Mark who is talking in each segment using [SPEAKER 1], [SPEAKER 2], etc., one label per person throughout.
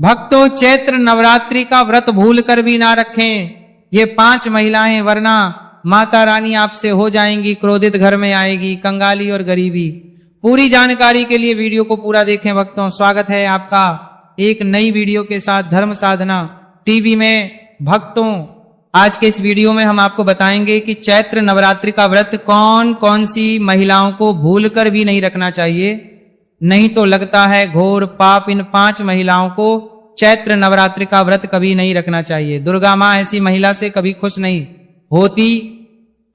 [SPEAKER 1] भक्तों, चैत्र नवरात्रि का व्रत भूल कर भी ना रखें ये 5 महिलाएं, वरना माता रानी आपसे हो जाएंगी क्रोधित, घर में आएगी कंगाली और गरीबी। पूरी जानकारी के लिए वीडियो को पूरा देखें। भक्तों, स्वागत है आपका एक नई वीडियो के साथ धर्म साधना टीवी में। भक्तों, आज के इस वीडियो में हम आपको बताएंगे कि चैत्र नवरात्रि का व्रत कौन कौन सी महिलाओं को भूलकर भी नहीं रखना चाहिए, नहीं तो लगता है घोर पाप। इन 5 महिलाओं को चैत्र नवरात्रि का व्रत कभी नहीं रखना चाहिए। दुर्गा मां ऐसी महिला से कभी खुश नहीं होती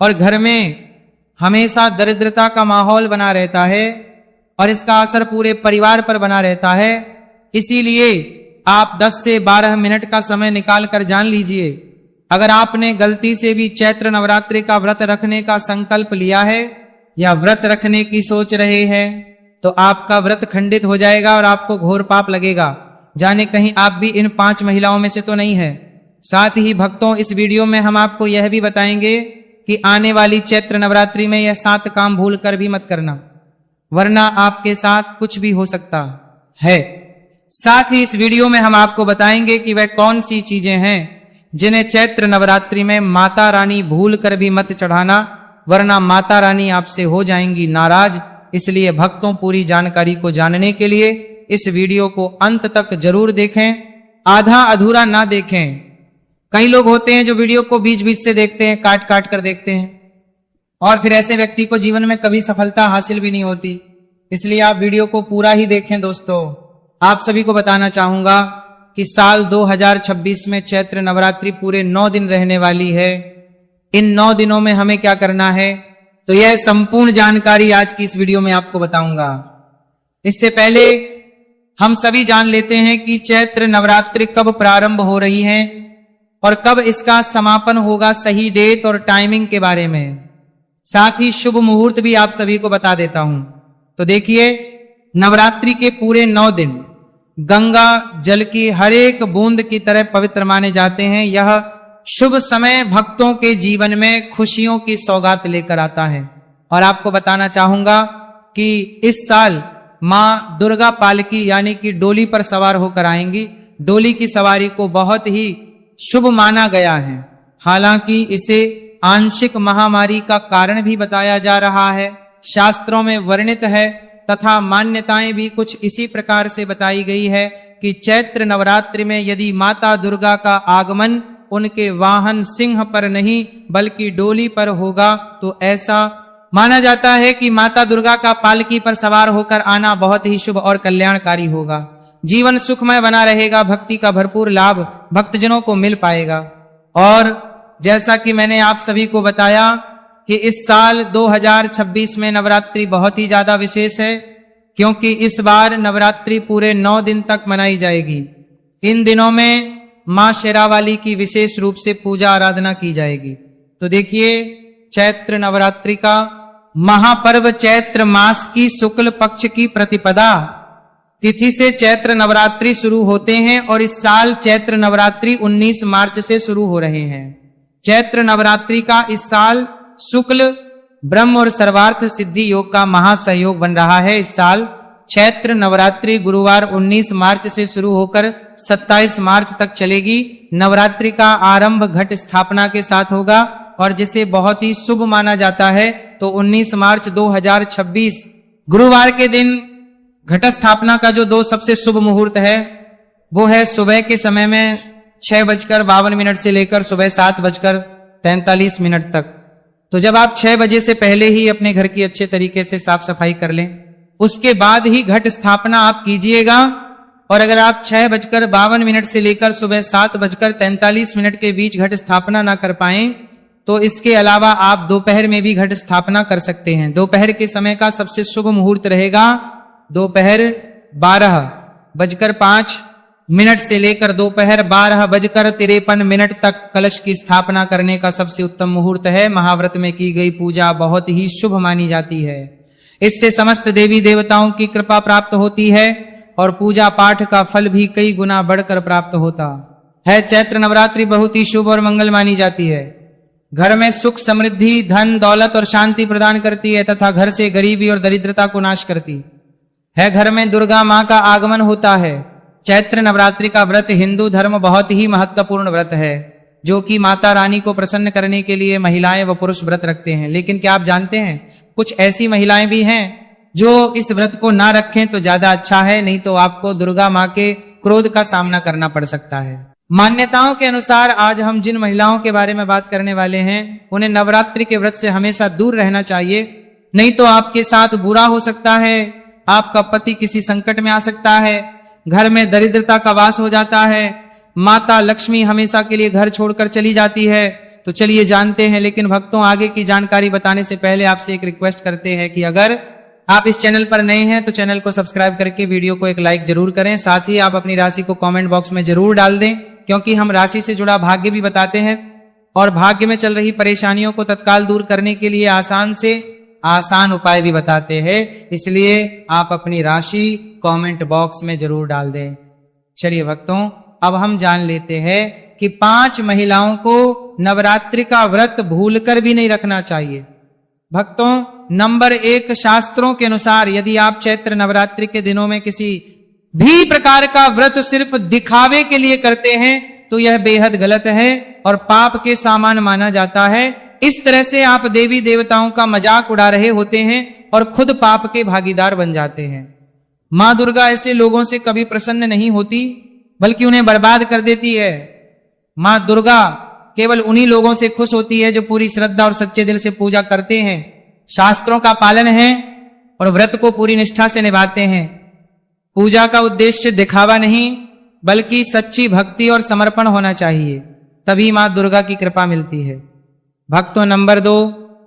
[SPEAKER 1] और घर में हमेशा दरिद्रता का माहौल बना रहता है और इसका असर पूरे परिवार पर बना रहता है। इसीलिए आप 10 से 12 मिनट का समय निकाल कर जान लीजिए, अगर आपने गलती से भी चैत्र नवरात्रि का व्रत रखने का संकल्प लिया है या व्रत रखने की सोच रहे हैं तो आपका व्रत खंडित हो जाएगा और आपको घोर पाप लगेगा। जाने कहीं आप भी इन 5 महिलाओं में से तो नहीं है। साथ ही भक्तों, इस वीडियो में हम आपको यह भी बताएंगे कि आने वाली चैत्र नवरात्रि में यह 7 काम भूल कर भी मत करना, वरना आपके साथ कुछ भी हो सकता है। साथ ही इस वीडियो में हम आपको बताएंगे कि वह कौन सी चीजें हैं जिन्हें चैत्र नवरात्रि में माता रानी भूल कर भी मत चढ़ाना, वरना माता रानी आपसे हो जाएंगी नाराज। इसलिए भक्तों, पूरी जानकारी को जानने के लिए इस वीडियो को अंत तक जरूर देखें, आधा अधूरा ना देखें। कई लोग होते हैं जो वीडियो को बीच बीच से देखते हैं, काट काट कर देखते हैं, और फिर ऐसे व्यक्ति को जीवन में कभी सफलता हासिल भी नहीं होती। इसलिए आप वीडियो को पूरा ही देखें। दोस्तों, आप सभी को बताना चाहूंगा कि साल 2026 में चैत्र नवरात्रि पूरे 9 दिन रहने वाली है। इन 9 दिनों में हमें क्या करना है, तो यह संपूर्ण जानकारी आज की इस वीडियो में आपको बताऊंगा। इससे पहले हम सभी जान लेते हैं कि चैत्र नवरात्रि कब प्रारंभ हो रही है और कब इसका समापन होगा, सही डेट और टाइमिंग के बारे में। साथ ही शुभ मुहूर्त भी आप सभी को बता देता हूं। तो देखिए, नवरात्रि के पूरे 9 दिन गंगा जल की हर एक बूंद की तरह पवित्र माने जाते हैं। यह शुभ समय भक्तों के जीवन में खुशियों की सौगात लेकर आता है। और आपको बताना चाहूंगा कि इस साल मां दुर्गा पालकी यानी कि डोली पर सवार होकर आएंगी। डोली की सवारी को बहुत ही शुभ माना गया है। हालांकि इसे आंशिक महामारी का कारण भी बताया जा रहा है, शास्त्रों में वर्णित है, तथा मान्यताएं भी कुछ इसी प्रकार से बताई गई है कि चैत्र नवरात्रि में यदि माता दुर्गा का आगमन उनके वाहन सिंह पर नहीं बल्कि डोली पर होगा तो ऐसा माना जाता है कि माता दुर्गा का पालकी पर सवार होकर आना बहुत ही शुभ और कल्याणकारी होगा। जीवन सुखमय बना रहेगा, भक्ति का भरपूर लाभ भक्तजनों को मिल पाएगा। और जैसा कि मैंने आप सभी को बताया कि इस साल 2026 में नवरात्रि बहुत ही ज्यादा विशेष है, क्योंकि इस बार नवरात्रि पूरे 9 दिन तक मनाई जाएगी। इन दिनों में मां शेरावाली की विशेष रूप से पूजा आराधना की जाएगी। तो देखिए, चैत्र नवरात्रि का महापर्व चैत्र मास की शुक्ल पक्ष की प्रतिपदा तिथि से चैत्र नवरात्रि शुरू होते हैं और इस साल चैत्र नवरात्रि 19 मार्च से शुरू हो रहे हैं। चैत्र नवरात्रि का इस साल शुक्ल ब्रह्म और सर्वार्थ सिद्धि योग का महासहयोग बन रहा है। इस साल चैत्र नवरात्रि गुरुवार 19 मार्च से शुरू होकर 27 मार्च तक चलेगी। नवरात्रि का आरंभ घट स्थापना के साथ होगा और जिसे बहुत ही शुभ माना जाता है। तो 19 मार्च 2026 गुरुवार के दिन घट स्थापना का जो 2 सबसे शुभ मुहूर्त है वो है सुबह के समय में 6:52 से लेकर सुबह 7:43 तक। तो जब आप 6 बजे से पहले ही अपने घर की अच्छे तरीके से साफ सफाई कर लें, उसके बाद ही घट स्थापना आप कीजिएगा। और अगर आप 6:52 से लेकर सुबह 7:43 के बीच घट स्थापना ना कर पाएं तो इसके अलावा आप दोपहर में भी घट स्थापना कर सकते हैं। दोपहर के समय का सबसे शुभ मुहूर्त रहेगा दोपहर 12:05 से लेकर दोपहर 12:53 तक कलश की स्थापना करने का सबसे उत्तम मुहूर्त है। महाव्रत में की गई पूजा बहुत ही शुभ मानी जाती है। इससे समस्त देवी देवताओं की कृपा प्राप्त होती है और पूजा पाठ का फल भी कई गुना बढ़कर प्राप्त होता है। चैत्र नवरात्रि बहुत ही शुभ और मंगल मानी जाती है। घर में सुख समृद्धि धन दौलत और शांति प्रदान करती है तथा घर से गरीबी और दरिद्रता को नाश करती है। घर में दुर्गा मां का आगमन होता है। चैत्र नवरात्रि का व्रत हिंदू धर्म बहुत ही महत्वपूर्ण व्रत है, जो कि माता रानी को प्रसन्न करने के लिए महिलाएं व पुरुष व्रत रखते हैं। लेकिन क्या आप जानते हैं, कुछ ऐसी महिलाएं भी हैं जो इस व्रत को ना रखें तो ज्यादा अच्छा है, नहीं तो आपको दुर्गा माँ के क्रोध का सामना करना पड़ सकता है। मान्यताओं के अनुसार आज हम जिन महिलाओं के बारे में बात करने वाले हैं, उन्हें नवरात्रि के व्रत से हमेशा दूर रहना चाहिए, नहीं तो आपके साथ बुरा हो सकता है, आपका पति किसी संकट में आ सकता है, घर में दरिद्रता का वास हो जाता है, माता लक्ष्मी हमेशा के लिए घर छोड़कर चली जाती है। तो चलिए जानते हैं। लेकिन भक्तों, आगे की जानकारी बताने से पहले आपसे एक रिक्वेस्ट करते हैं कि अगर आप इस चैनल पर नए हैं तो चैनल को सब्सक्राइब करके वीडियो को एक लाइक जरूर करें। साथ ही आप अपनी राशि को कमेंट बॉक्स में जरूर डाल दें, क्योंकि हम राशि से जुड़ा भाग्य भी बताते हैं और भाग्य में चल रही परेशानियों को तत्काल दूर करने के लिए आसान से आसान उपाय भी बताते हैं। इसलिए आप अपनी राशि कमेंट बॉक्स में जरूर डाल दें। चलिए भक्तों, अब हम जान लेते हैं कि 5 महिलाओं को नवरात्रि का व्रत भूलकर भी नहीं रखना चाहिए। भक्तों, नंबर 1, शास्त्रों के अनुसार यदि आप चैत्र नवरात्रि के दिनों में किसी भी प्रकार का व्रत सिर्फ दिखावे के लिए करते हैं तो यह बेहद गलत है और पाप के समान माना जाता है। इस तरह से आप देवी देवताओं का मजाक उड़ा रहे होते हैं और खुद पाप के भागीदार बन जाते हैं। मां दुर्गा ऐसे लोगों से कभी प्रसन्न नहीं होती, बल्कि उन्हें बर्बाद कर देती है। मां दुर्गा केवल उन्हीं लोगों से खुश होती है जो पूरी श्रद्धा और सच्चे दिल से पूजा करते हैं, शास्त्रों का पालन है और व्रत को पूरी निष्ठा से निभाते हैं। पूजा का उद्देश्य दिखावा नहीं, बल्कि सच्ची भक्ति और समर्पण होना चाहिए, तभी मां दुर्गा की कृपा मिलती है। भक्तों, नंबर 2,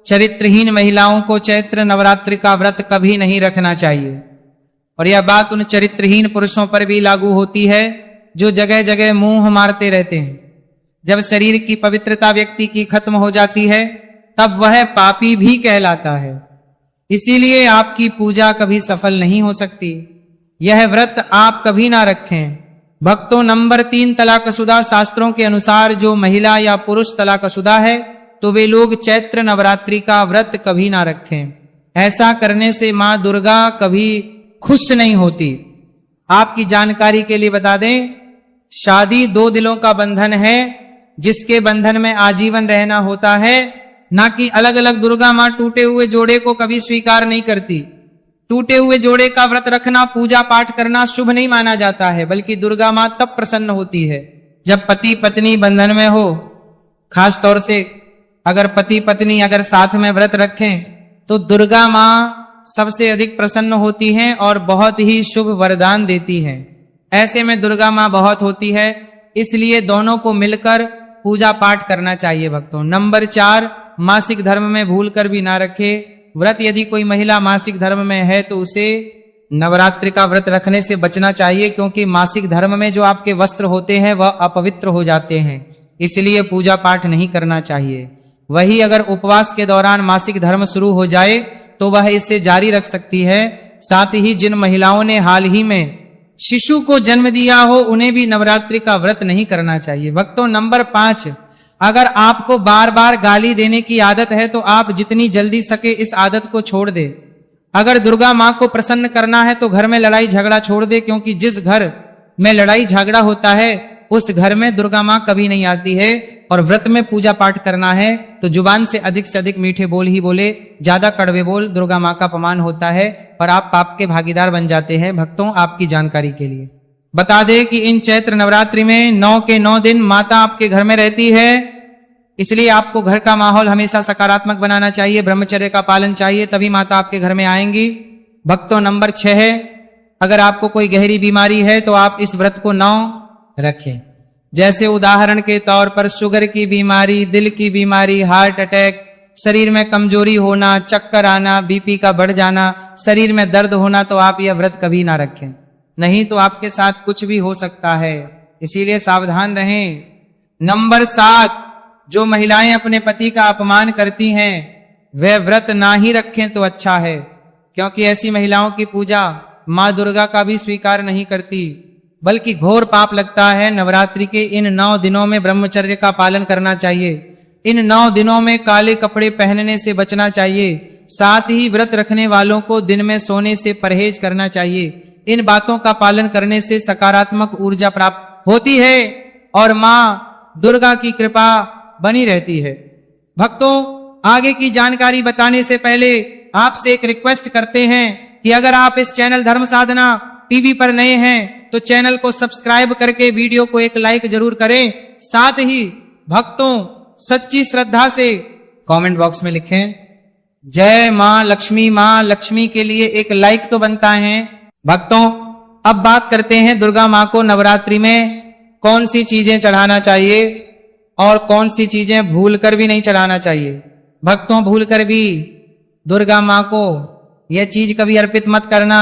[SPEAKER 1] चरित्रहीन महिलाओं को चैत्र नवरात्रि का व्रत कभी नहीं रखना चाहिए। और यह बात उन चरित्रहीन पुरुषों पर भी लागू होती है जो जगह जगह मुंह मारते रहते हैं। जब शरीर की पवित्रता व्यक्ति की खत्म हो जाती है, तब वह पापी भी कहलाता है। इसीलिए आपकी पूजा कभी सफल नहीं हो सकती। यह व्रत आप कभी ना रखें। भक्तों, नंबर 3, तलाकशुदा। शास्त्रों के अनुसार जो महिला या पुरुष तलाकशुदा है तो वे लोग चैत्र नवरात्रि का व्रत कभी ना रखें। ऐसा करने से मां दुर्गा कभी खुश नहीं होती। आपकी जानकारी के लिए बता दें, शादी 2 दिलों का बंधन है, जिसके बंधन में आजीवन रहना होता है, ना कि अलग अलग। दुर्गा मां टूटे हुए जोड़े को कभी स्वीकार नहीं करती। टूटे हुए जोड़े का व्रत रखना, पूजा पाठ करना शुभ नहीं माना जाता है, बल्कि दुर्गा मां तब प्रसन्न होती है जब पति पत्नी बंधन में हो। खास तौर से अगर पति पत्नी अगर साथ में व्रत रखें तो दुर्गा मां सबसे अधिक प्रसन्न होती हैं और बहुत ही शुभ वरदान देती हैं। ऐसे में दुर्गा मां बहुत होती है, इसलिए दोनों को मिलकर पूजा पाठ करना चाहिए। भक्तों, नंबर 4, मासिक धर्म में भूलकर भी ना रखे व्रत। यदि कोई महिला मासिक धर्म में है तो उसे नवरात्रि का व्रत रखने से बचना चाहिए, क्योंकि मासिक धर्म में जो आपके वस्त्र होते हैं वह अपवित्र हो जाते हैं, इसलिए पूजा पाठ नहीं करना चाहिए। वही अगर उपवास के दौरान मासिक धर्म शुरू हो जाए तो वह इसे जारी रख सकती है। साथ ही जिन महिलाओं ने हाल ही में शिशु को जन्म दिया हो, उन्हें भी नवरात्रि का व्रत नहीं करना चाहिए। भक्तों, नंबर 5, अगर आपको बार बार गाली देने की आदत है तो आप जितनी जल्दी सके इस आदत को छोड़ दे। अगर दुर्गा मां को प्रसन्न करना है तो घर में लड़ाई झगड़ा छोड़ दे, क्योंकि जिस घर में लड़ाई झगड़ा होता है उस घर में दुर्गा मां कभी नहीं आती है। और व्रत में पूजा पाठ करना है तो जुबान से अधिक मीठे बोल ही बोले, ज्यादा कड़वे बोल दुर्गा मां का अपमान होता है और आप पाप के भागीदार बन जाते हैं। भक्तों, आपकी जानकारी के लिए बता दें कि इन चैत्र नवरात्रि में 9 के 9 दिन माता आपके घर में रहती है, इसलिए आपको घर का माहौल हमेशा सकारात्मक बनाना चाहिए, ब्रह्मचर्य का पालन चाहिए, तभी माता आपके घर में आएंगी। भक्तों, नंबर 6 है, अगर आपको कोई गहरी बीमारी है तो आप इस व्रत को न रखें। जैसे उदाहरण के तौर पर शुगर की बीमारी, दिल की बीमारी, हार्ट अटैक, शरीर में कमजोरी होना, चक्कर आना, बीपी का बढ़ जाना, शरीर में दर्द होना, तो आप यह व्रत कभी ना रखें, नहीं तो आपके साथ कुछ भी हो सकता है, इसीलिए सावधान रहें। नंबर 7, जो महिलाएं अपने पति का अपमान करती हैं वह व्रत ना ही रखें तो अच्छा है, क्योंकि ऐसी महिलाओं की पूजा मां दुर्गा का भी स्वीकार नहीं करती, बल्कि घोर पाप लगता है। नवरात्रि के इन 9 दिनों में ब्रह्मचर्य का पालन करना चाहिए। इन 9 दिनों में काले कपड़े पहनने से बचना चाहिए। साथ ही व्रत रखने वालों को दिन में सोने से परहेज करना चाहिए। इन बातों का पालन करने से सकारात्मक ऊर्जा प्राप्त होती है और मां दुर्गा की कृपा बनी रहती है। भक्तों, आगे की जानकारी बताने से पहले आपसे एक रिक्वेस्ट करते हैं कि अगर आप इस चैनल धर्म साधना टीवी पर नए हैं तो चैनल को सब्सक्राइब करके वीडियो को एक लाइक जरूर करें। साथ ही भक्तों सच्ची श्रद्धा से कमेंट बॉक्स में लिखें जय मां लक्ष्मी। मां लक्ष्मी के लिए एक लाइक तो बनता है। भक्तों, अब बात करते हैं दुर्गा मां को नवरात्रि में कौन सी चीजें चढ़ाना चाहिए और कौन सी चीजें भूलकर भी नहीं चढ़ाना चाहिए। भक्तों, भूलकर भी दुर्गा मां को यह चीज कभी अर्पित मत करना,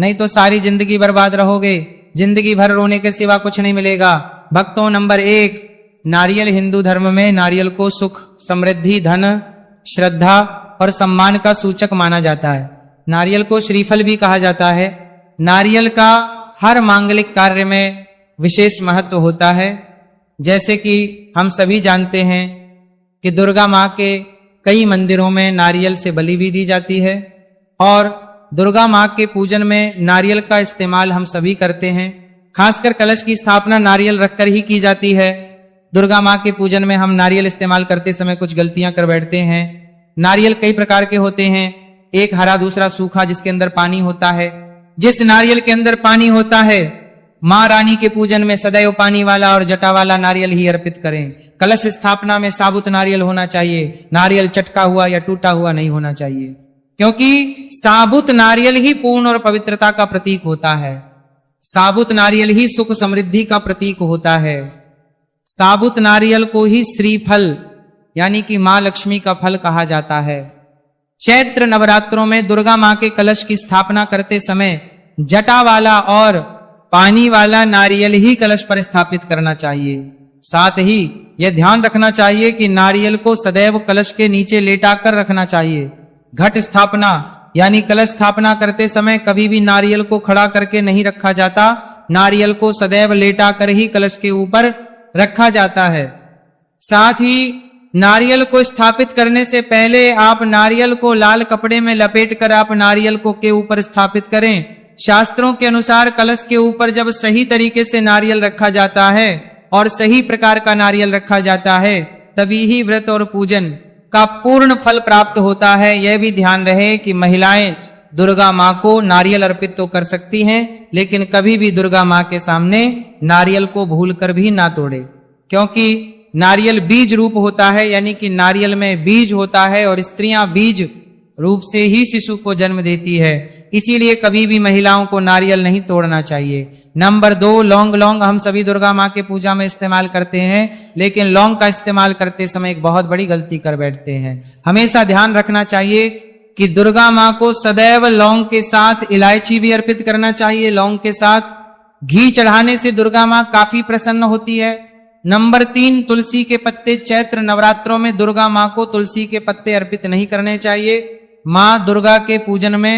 [SPEAKER 1] नहीं तो सारी जिंदगी बर्बाद रहोगे, जिंदगी भर रोने के सिवा कुछ नहीं मिलेगा। भक्तों, नंबर 1, नारियल। हिंदू धर्म में नारियल को सुख, समृद्धि, धन, श्रद्धा और सम्मान का सूचक माना जाता है। नारियल को श्रीफल भी कहा जाता है। नारियल का हर मांगलिक कार्य में विशेष महत्व होता है। जैसे कि हम सभी जानते हैं कि दुर्गा मां के कई मंदिरों में नारियल से बलि भी दी जाती है और दुर्गा मां के पूजन में नारियल का इस्तेमाल हम सभी करते हैं। खासकर कलश की स्थापना नारियल रखकर ही की जाती है। दुर्गा मां के पूजन में हम नारियल इस्तेमाल करते समय कुछ गलतियां कर बैठते हैं। नारियल कई प्रकार के होते हैं, एक हरा दूसरा सूखा जिसके अंदर पानी होता है। जिस नारियल के अंदर पानी होता है मां रानी के पूजन में सदैव पानी वाला और जटा वाला नारियल ही अर्पित करें। कलश स्थापना में साबुत नारियल होना चाहिए, नारियल चटका हुआ या टूटा हुआ नहीं होना चाहिए, क्योंकि साबुत नारियल ही पूर्ण और पवित्रता का प्रतीक होता है। साबुत नारियल ही सुख समृद्धि का प्रतीक होता है। साबुत नारियल को ही श्रीफल यानी कि मां लक्ष्मी का फल कहा जाता है। चैत्र नवरात्रों में दुर्गा मां के कलश की स्थापना करते समय जटा वाला और पानी वाला नारियल ही कलश पर स्थापित करना चाहिए। साथ ही यह ध्यान रखना चाहिए कि नारियल को सदैव कलश के नीचे लेटाकर रखना चाहिए। घट स्थापना यानी कलश स्थापना करते समय कभी भी नारियल को खड़ा करके नहीं रखा जाता, नारियल को सदैव लेटाकर ही कलश के ऊपर रखा जाता है। साथ ही नारियल को स्थापित करने से पहले आप नारियल को लाल कपड़े में लपेटकर आप नारियल को के ऊपर स्थापित करें। शास्त्रों के अनुसार कलश के ऊपर जब सही तरीके से नारियल रखा जाता है और सही प्रकार का नारियल रखा जाता है तभी ही व्रत और पूजन का पूर्ण फल प्राप्त होता है। यह भी ध्यान रहे कि महिलाएं दुर्गा मां को नारियल अर्पित तो कर सकती हैं, लेकिन कभी भी दुर्गा मां के सामने नारियल को भूलकर भी ना तोड़े, क्योंकि नारियल बीज रूप होता है, यानी कि नारियल में बीज होता है और स्त्रियां बीज रूप से ही शिशु को जन्म देती है। इसीलिए कभी भी महिलाओं को नारियल नहीं तोड़ना चाहिए। नंबर 2, लौंग। लौंग हम सभी दुर्गा मां के पूजा में इस्तेमाल करते हैं, लेकिन लौंग का इस्तेमाल करते समय एक बहुत बड़ी गलती कर बैठते हैं। हमेशा ध्यान रखना चाहिए कि दुर्गा मां को सदैव लौंग के साथ इलायची भी अर्पित करना चाहिए। लौंग के साथ घी चढ़ाने से दुर्गा मां काफी प्रसन्न होती है। नंबर 3, तुलसी के पत्ते। चैत्र नवरात्रों में दुर्गा मां को तुलसी के पत्ते अर्पित नहीं करने चाहिए। मां दुर्गा के पूजन में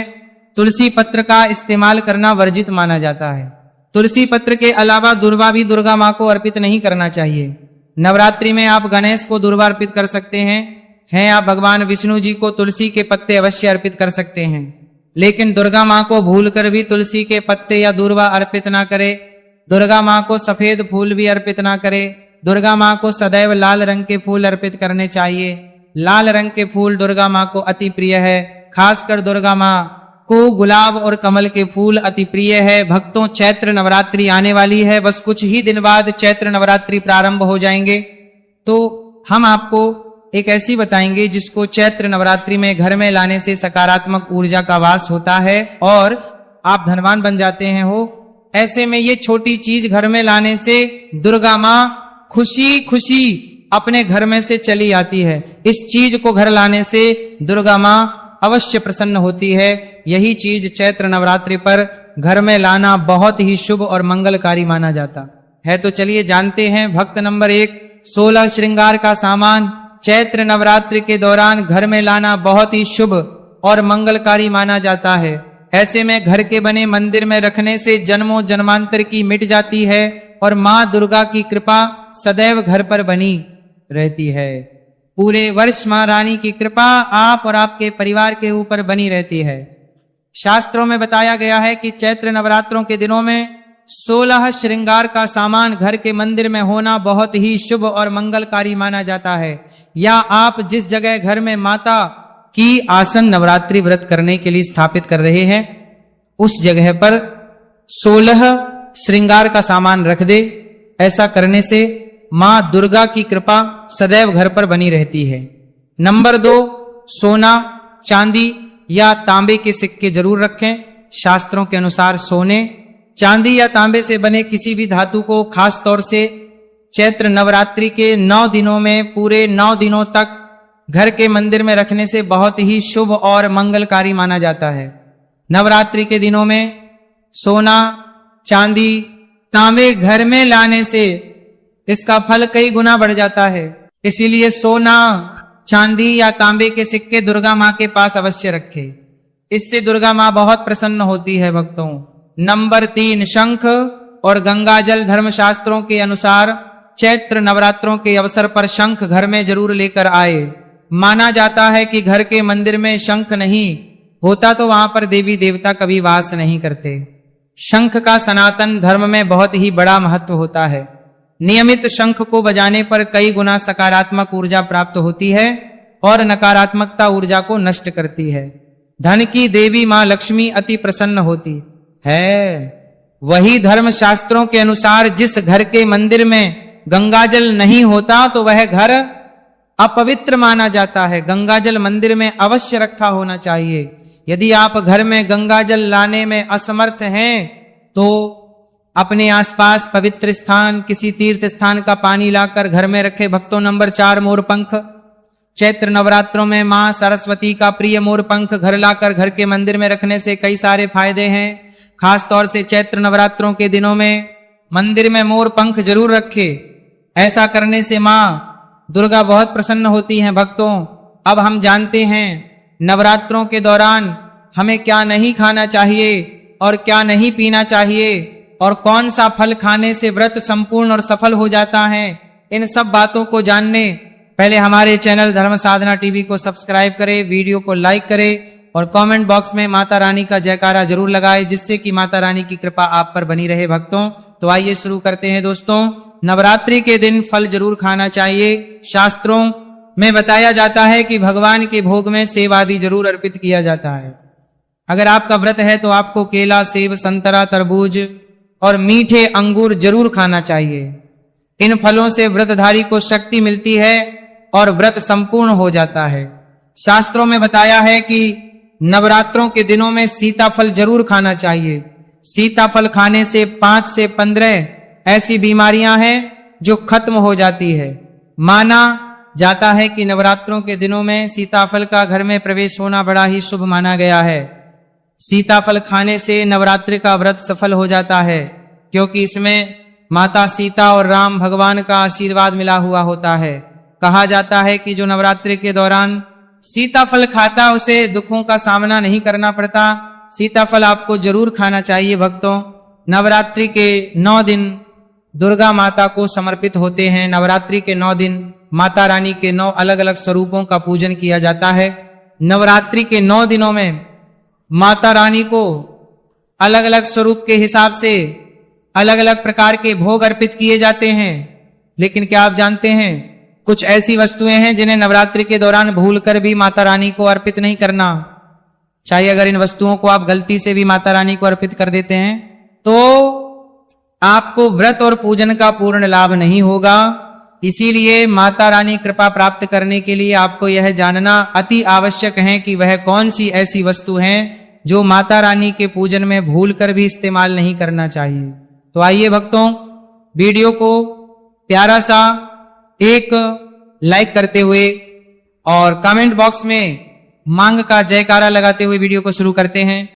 [SPEAKER 1] तुलसी पत्र का इस्तेमाल करना वर्जित माना जाता है। तुलसी पत्र के अलावा दूर्वा भी दुर्गा मां को अर्पित नहीं करना चाहिए। नवरात्रि में आप गणेश को दूर्वा अर्पित कर सकते हैं आप भगवान विष्णु जी को तुलसी के पत्ते अवश्य अर्पित कर सकते हैं, लेकिन दुर्गा मां को भूलकर भी तुलसी के पत्ते या दूर्वा अर्पित ना करे। दुर्गा मां को सफेद फूल भी अर्पित ना करे। दुर्गा मां को सदैव लाल रंग के फूल अर्पित करने चाहिए। लाल रंग के फूल दुर्गा मां को अति प्रिय है। खासकर दुर्गा मां को गुलाब और कमल के फूल अति प्रिय है। भक्तों, चैत्र नवरात्रि आने वाली है, बस कुछ ही दिन बाद चैत्र नवरात्रि प्रारंभ हो जाएंगे। तो हम आपको एक ऐसी बताएंगे जिसको चैत्र नवरात्रि में घर में लाने से सकारात्मक ऊर्जा का वास होता है और आप धनवान बन जाते हैं हो। ऐसे में ये छोटी चीज घर में लाने से दुर्गा मां खुशी खुशी अपने घर में से चली आती है। इस चीज को घर लाने से दुर्गा मां अवश्य प्रसन्न होती है। यही चीज चैत्र नवरात्रि पर घर में लाना बहुत ही शुभ और मंगलकारी माना जाता है। तो चलिए जानते हैं। भक्त नंबर 1, 16 श्रृंगार का सामान चैत्र नवरात्रि के दौरान घर में लाना बहुत ही शुभ और मंगलकारी माना जाता है। ऐसे में घर के बने मंदिर में रखने से जन्मों जन्मांतर की मिट जाती है और मां दुर्गा की कृपा सदैव घर पर बनी रहती है। पूरे वर्ष मां रानी की कृपा आप और आपके परिवार के ऊपर बनी रहती है। शास्त्रों में बताया गया है कि चैत्र नवरात्रों के दिनों में 16 श्रृंगार का सामान घर के मंदिर में होना बहुत ही शुभ और मंगलकारी माना जाता है। या आप जिस जगह घर में माता की आसन नवरात्रि व्रत करने के लिए स्थापित कर रहे हैं, उस जगह पर 16 श्रृंगार का सामान रख दे। ऐसा करने से मां दुर्गा की कृपा सदैव घर पर बनी रहती है। नंबर 2, सोना, चांदी या तांबे के सिक्के जरूर रखें। शास्त्रों के अनुसार सोने, चांदी या तांबे से बने किसी भी धातु को खास तौर से चैत्र नवरात्रि के 9 दिनों में पूरे 9 दिनों तक घर के मंदिर में रखने से बहुत ही शुभ और मंगलकारी माना जाता है। नवरात्रि के दिनों में सोना, चांदी, तांबे घर में लाने से इसका फल कई गुना बढ़ जाता है। इसीलिए सोना, चांदी या तांबे के सिक्के दुर्गा मां के पास अवश्य रखें। इससे दुर्गा मां बहुत प्रसन्न होती है भक्तों। नंबर 3, शंख और गंगाजल। धर्मशास्त्रों के अनुसार चैत्र नवरात्रों के अवसर पर शंख घर में जरूर लेकर आए। माना जाता है कि घर के मंदिर में शंख नहीं होता तो वहां पर देवी देवता कभी वास नहीं करते। शंख का सनातन धर्म में बहुत ही बड़ा महत्व होता है। नियमित शंख को बजाने पर कई गुना सकारात्मक ऊर्जा प्राप्त होती है और नकारात्मकता ऊर्जा को नष्ट करती है। धन की देवी मां लक्ष्मी अति प्रसन्न होती है। वही धर्म शास्त्रों के अनुसार जिस घर के मंदिर में गंगाजल नहीं होता तो वह घर अपवित्र माना जाता है। गंगाजल मंदिर में अवश्य रखा होना चाहिए। यदि आप घर में गंगाजल लाने में असमर्थ हैं तो अपने आसपास पवित्र स्थान, किसी तीर्थ स्थान का पानी लाकर घर में रखे। भक्तों, नंबर 4, मोरपंख। चैत्र नवरात्रों में मां सरस्वती का प्रिय मोरपंख घर लाकर घर के मंदिर में रखने से कई सारे फायदे हैं। खास तौर से चैत्र नवरात्रों के दिनों में मंदिर में मोरपंख जरूर रखे। ऐसा करने से मां दुर्गा बहुत प्रसन्न होती हैं। भक्तों, अब हम जानते हैं नवरात्रों के दौरान हमें क्या नहीं खाना चाहिए और क्या नहीं पीना चाहिए और कौन सा फल खाने से व्रत संपूर्ण और सफल हो जाता है। इन सब बातों को जानने पहले हमारे चैनल धर्म साधना टीवी को सब्सक्राइब करें, वीडियो को लाइक करें और कमेंट बॉक्स में माता रानी का जयकारा जरूर लगाएं, जिससे कि माता रानी की कृपा आप पर बनी रहे। भक्तों, तो आइए शुरू करते हैं। दोस्तों, नवरात्रि के दिन फल जरूर खाना चाहिए। शास्त्रों में बताया जाता है कि भगवान के भोग में सेब आदि जरूर अर्पित किया जाता है। अगर आपका व्रत है तो आपको केला, सेब, संतरा, तरबूज और मीठे अंगूर जरूर खाना चाहिए। इन फलों से व्रतधारी को शक्ति मिलती है और व्रत संपूर्ण हो जाता है। शास्त्रों में बताया है कि नवरात्रों के दिनों में सीताफल जरूर खाना चाहिए। सीताफल खाने से 5 से 15 ऐसी बीमारियां हैं जो खत्म हो जाती है। माना जाता है कि नवरात्रों के दिनों में सीताफल का घर में प्रवेश होना बड़ा ही शुभ माना गया है। सीताफल खाने से नवरात्रि का व्रत सफल हो जाता है, क्योंकि इसमें माता सीता और राम भगवान का आशीर्वाद मिला हुआ होता है। कहा जाता है कि जो नवरात्रि के दौरान सीताफल खाता उसे दुखों का सामना नहीं करना पड़ता। सीताफल आपको जरूर खाना चाहिए। भक्तों, नवरात्रि के 9 दिन दुर्गा माता को समर्पित होते हैं। नवरात्रि के 9 दिन माता रानी के 9 अलग अलग स्वरूपों का पूजन किया जाता है। नवरात्रि के 9 दिनों में माता रानी को अलग अलग स्वरूप के हिसाब से अलग अलग प्रकार के भोग अर्पित किए जाते हैं। लेकिन क्या आप जानते हैं, कुछ ऐसी वस्तुएं हैं जिन्हें नवरात्रि के दौरान भूलकर भी माता रानी को अर्पित नहीं करना चाहिए। अगर इन वस्तुओं को आप गलती से भी माता रानी को अर्पित कर देते हैं तो आपको व्रत और पूजन का पूर्ण लाभ नहीं होगा। इसीलिए माता रानी कृपा प्राप्त करने के लिए आपको यह जानना अति आवश्यक है कि वह कौन सी ऐसी वस्तु है जो माता रानी के पूजन में भूलकर भी इस्तेमाल नहीं करना चाहिए। तो आइए भक्तों, वीडियो को प्यारा सा एक लाइक करते हुए और कमेंट बॉक्स में मांग का जयकारा लगाते हुए वीडियो को शुरू करते हैं।